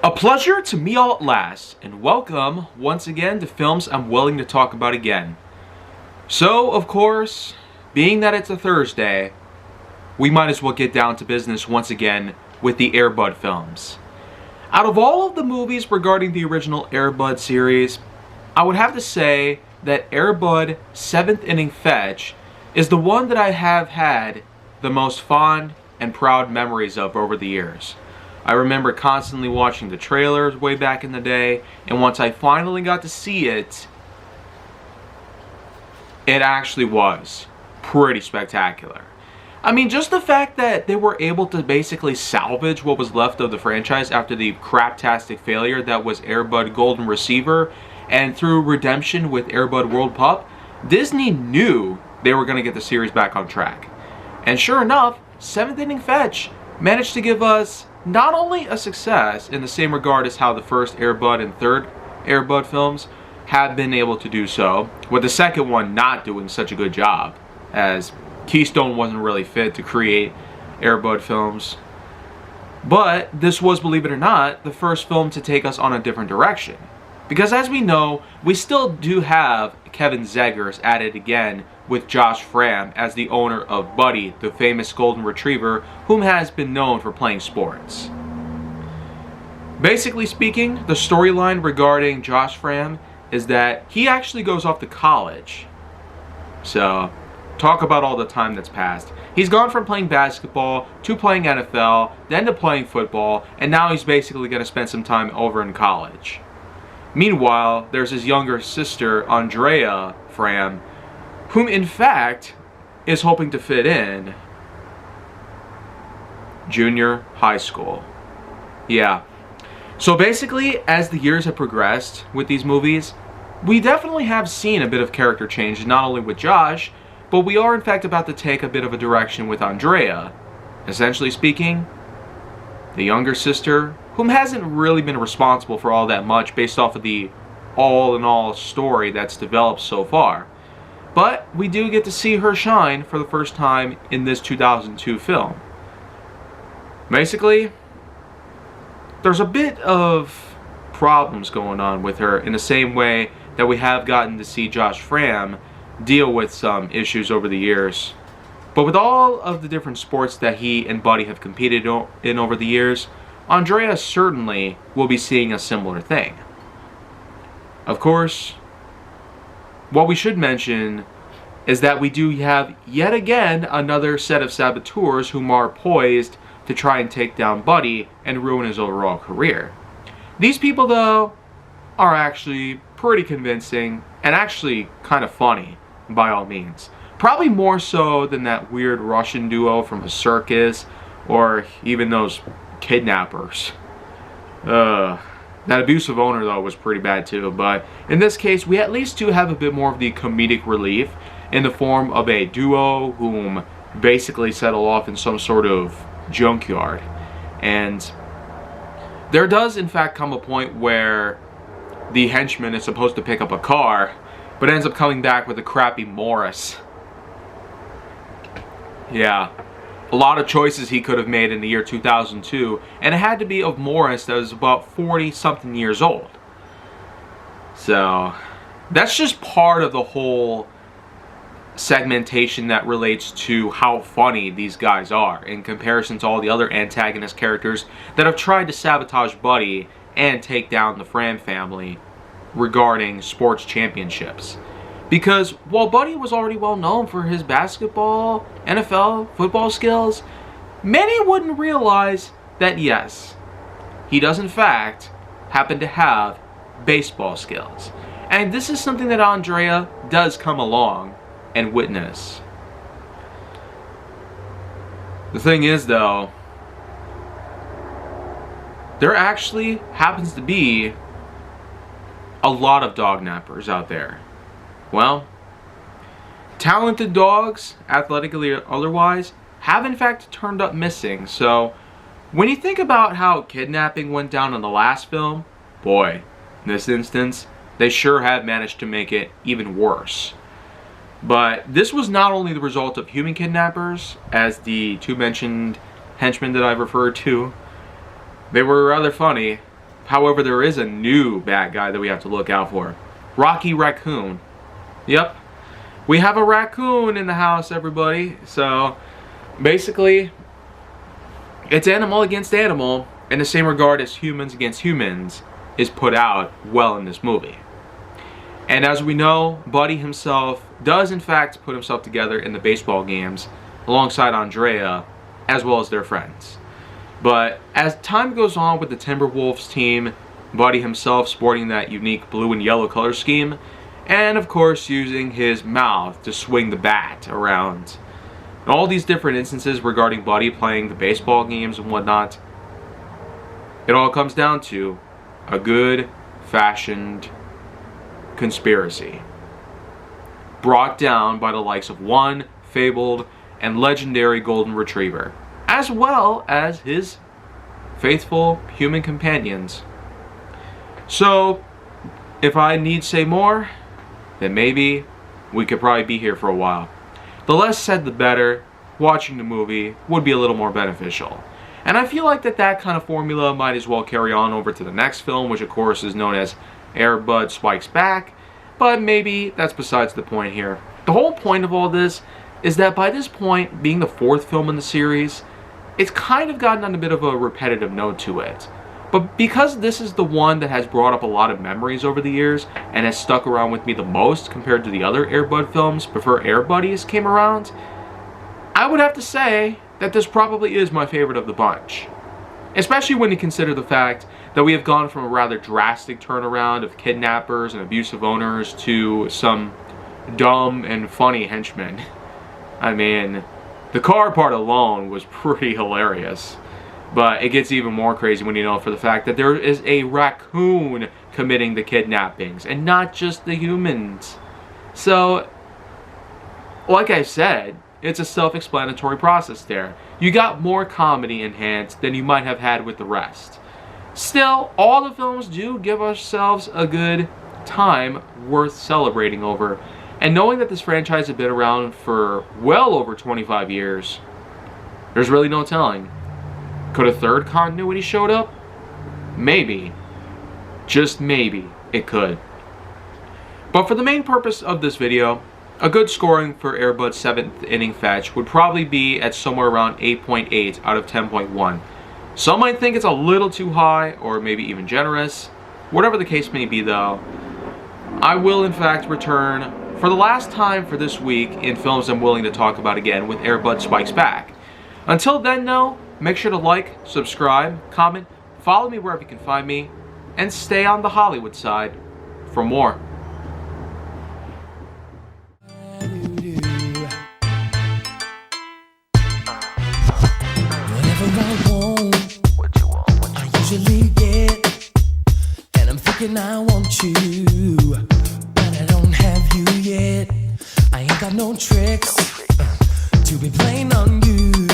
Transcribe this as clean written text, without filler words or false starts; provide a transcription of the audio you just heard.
A pleasure to meet all at last, and welcome once again to films I'm willing to talk about again. So, of course, being that it's a Thursday, we might as well get down to business once again with the Air Bud films. Out of all of the movies regarding the original Air Bud series, I would have to say that Air Bud 7th Inning Fetch is the one that I have had the most fond and proud memories of over the years. I remember constantly watching the trailers way back in the day, and once I finally got to see it, it actually was pretty spectacular. I mean, just the fact that they were able to basically salvage what was left of the franchise after the craptastic failure that was Air Bud Golden Receiver, and through redemption with Air Bud World Pup, Disney knew they were going to get the series back on track. And sure enough, 7th Inning Fetch managed to give us not only a success in the same regard as how the first Air Bud and third Air Bud films have been able to do so, with the second one not doing such a good job, as Keystone wasn't really fit to create Air Bud films. But this was, believe it or not, the first film to take us on a different direction. Because as we know, we still do have Kevin Zegers at it again with Josh Fram as the owner of Buddy, the famous golden retriever whom has been known for playing sports. Basically speaking, the storyline regarding Josh Fram is that he actually goes off to college. So, talk about all the time that's passed. He's gone from playing basketball to playing NFL, then to playing football, and now he's basically going to spend some time over in college. Meanwhile, there's his younger sister, Andrea Fram, whom in fact is hoping to fit in junior high school. Yeah. So basically, as the years have progressed with these movies, we definitely have seen a bit of character change, not only with Josh, but we are in fact about to take a bit of a direction with Andrea. Essentially speaking, the younger sister, whom hasn't really been responsible for all that much based off of the all-in-all story that's developed so far. But we do get to see her shine for the first time in this 2002 film. Basically, there's a bit of problems going on with her in the same way that we have gotten to see Josh Fram deal with some issues over the years. But with all of the different sports that he and Buddy have competed in over the years, Andrea certainly will be seeing a similar thing. Of course, what we should mention is that we do have yet again another set of saboteurs whom are poised to try and take down Buddy and ruin his overall career. These people, though, are actually pretty convincing and actually kind of funny, by all means. Probably more so than that weird Russian duo from a circus, or even those kidnappers. That abusive owner, though, was pretty bad too, but in this case, we at least do have a bit more of the comedic relief in the form of a duo whom basically settle off in some sort of junkyard. And there does, in fact, come a point where the henchman is supposed to pick up a car, but ends up coming back with a crappy Morris. Yeah. A lot of choices he could have made in the year 2002, and it had to be of Morris that was about 40-something years old. So, that's just part of the whole segmentation that relates to how funny these guys are in comparison to all the other antagonist characters that have tried to sabotage Buddy and take down the Fram family regarding sports championships. Because while Buddy was already well known for his basketball, NFL, football skills, many wouldn't realize that yes, he does in fact happen to have baseball skills. And this is something that Andrea does come along and witness. The thing is, though, there actually happens to be a lot of dog nappers out there. Well, talented dogs, athletically or otherwise, have in fact turned up missing. So, when you think about how kidnapping went down in the last film, boy, in this instance, they sure have managed to make it even worse. But this was not only the result of human kidnappers, as the two mentioned henchmen that I've referred to. They were rather funny, However, there is a new bad guy that we have to look out for. Rocky Raccoon. Yep. We have a raccoon in the house, everybody. So, basically, it's animal against animal in the same regard as humans against humans is put out well in this movie. And as we know, Buddy himself does in fact put himself together in the baseball games alongside Andrea as well as their friends. But as time goes on with the Timberwolves team, Buddy himself sporting that unique blue and yellow color scheme, and of course using his mouth to swing the bat around. And all these different instances regarding Buddy playing the baseball games and whatnot, it all comes down to a good fashioned conspiracy brought down by the likes of one fabled and legendary golden retriever, as well as his faithful human companions. So, if I need say more, then maybe we could probably be here for a while. The less said the better. Watching the movie would be a little more beneficial. And I feel like that kind of formula might as well carry on over to the next film, which of course is known as Air Bud Spikes Back, but maybe that's besides the point here. The whole point of all this is that by this point, being the fourth film in the series, it's kind of gotten on a bit of a repetitive note to it. But because this is the one that has brought up a lot of memories over the years and has stuck around with me the most compared to the other Air Bud films before Air Buddies came around, I would have to say that this probably is my favorite of the bunch. Especially when you consider the fact that we have gone from a rather drastic turnaround of kidnappers and abusive owners to some dumb and funny henchmen. I mean, the car part alone was pretty hilarious. But it gets even more crazy when you know for the fact that there is a raccoon committing the kidnappings and not just the humans. So, like I said, it's a self-explanatory process there. You got more comedy enhanced than you might have had with the rest. Still, all the films do give ourselves a good time worth celebrating over. And knowing that this franchise has been around for well over 25 years, there's really no telling. Could a third continuity showed up? Maybe. Just maybe it could. But for the main purpose of this video, a good scoring for Air Bud's 7th inning fetch would probably be at somewhere around 8.8 out of 10.1. Some might think it's a little too high, or maybe even generous. Whatever the case may be though, I will in fact return for the last time for this week in films I'm willing to talk about again with Air Bud Spikes Back. Until then though, make sure to like, subscribe, comment, follow me wherever you can find me, and stay on the Hollywood side for more. I want you, but I don't have you yet. I ain't got no tricks to be playing on you.